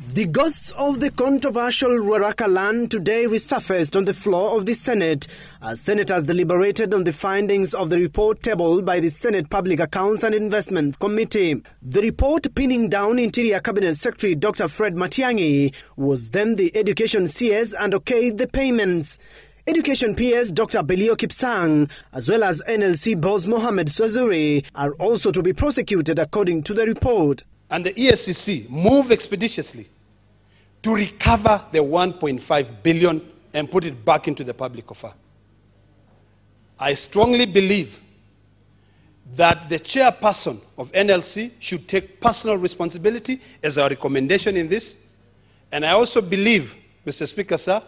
The ghosts of the controversial Ruaraka land today resurfaced on the floor of the Senate as senators deliberated on the findings of the report tabled by the Senate Public Accounts and Investment Committee. The report, pinning down Interior Cabinet Secretary Dr. Fred Matian'gi, was then the Education CS and okayed the payments. Education PS Dr. Belio Kipsang, as well as NLC boss Mohamed Swazuri, are also to be prosecuted according to the report. And the ESCC move expeditiously to recover the 1.5 billion and put it back into the public offer. I strongly believe that the chairperson of NLC should take personal responsibility as our recommendation in this. And I also believe, Mr. Speaker, sir,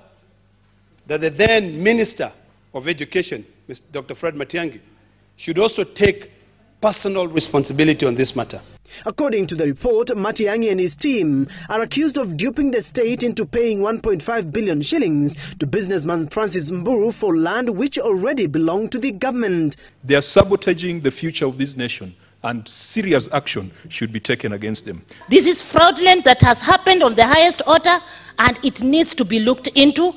that the then Minister of Education, Mr. Dr. Fred Matian'gi, should also take personal responsibility on this matter. According to the report, Mati'ngi and his team are accused of duping the state into paying 1.5 billion shillings to businessman Francis Mburu for land which already belonged to the government. They are sabotaging the future of this nation, and serious action should be taken against them. This is fraudulent that has happened on the highest order, and it needs to be looked into.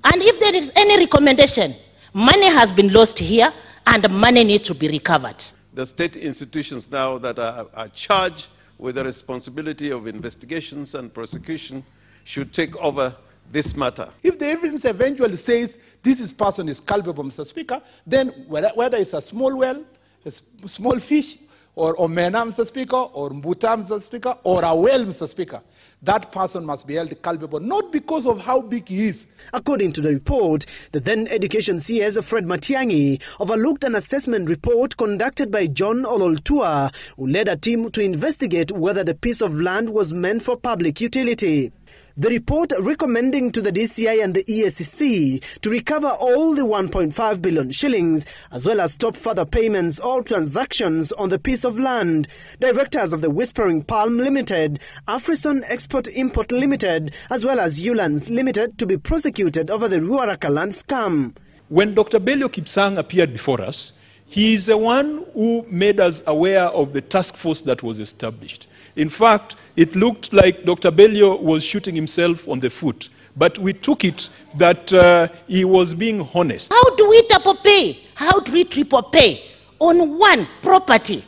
And if there is any recommendation, money has been lost here and money needs to be recovered. The state institutions now that are charged with the responsibility of investigations and prosecution should take over this matter. If the evidence eventually says this person is culpable, Mr. Speaker, then whether it's a small well, a small fish, or omena, Mr. Speaker, or mbuta, Mr. Speaker, or a well, Mr. Speaker, that person must be held culpable, not because of how big he is. According to the report, the then Education CS Fred Matian'gi overlooked an assessment report conducted by John Ololtua, who led a team to investigate whether the piece of land was meant for public utility. The report recommending to the DCI and the ESCC to recover all the 1.5 billion shillings as well as stop further payments or transactions on the piece of land. Directors of the Whispering Palm Limited, Afrison Export Import Limited as well as Ulands Limited to be prosecuted over the Ruaraka land scam. When Dr. Belio Kipsang appeared before us, he is the one who made us aware of the task force that was established. In fact, it looked like Dr. Belio was shooting himself on the foot, but we took it that he was being honest. How do we double pay? How do we triple pay on one property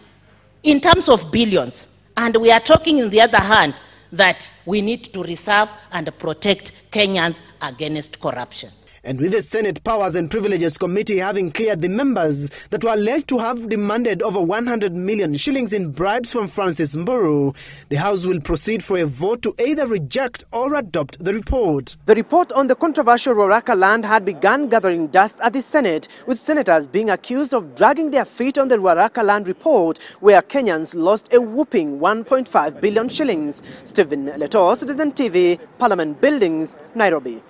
in terms of billions? And we are talking, on the other hand, that we need to reserve and protect Kenyans against corruption. And with the Senate Powers and Privileges Committee having cleared the members that were alleged to have demanded over 100 million shillings in bribes from Francis Mburu, the House will proceed for a vote to either reject or adopt the report. The report on the controversial Ruaraka land had begun gathering dust at the Senate, with senators being accused of dragging their feet on the Ruaraka land report, where Kenyans lost a whopping 1.5 billion shillings. Stephen Leto, Citizen TV, Parliament Buildings, Nairobi.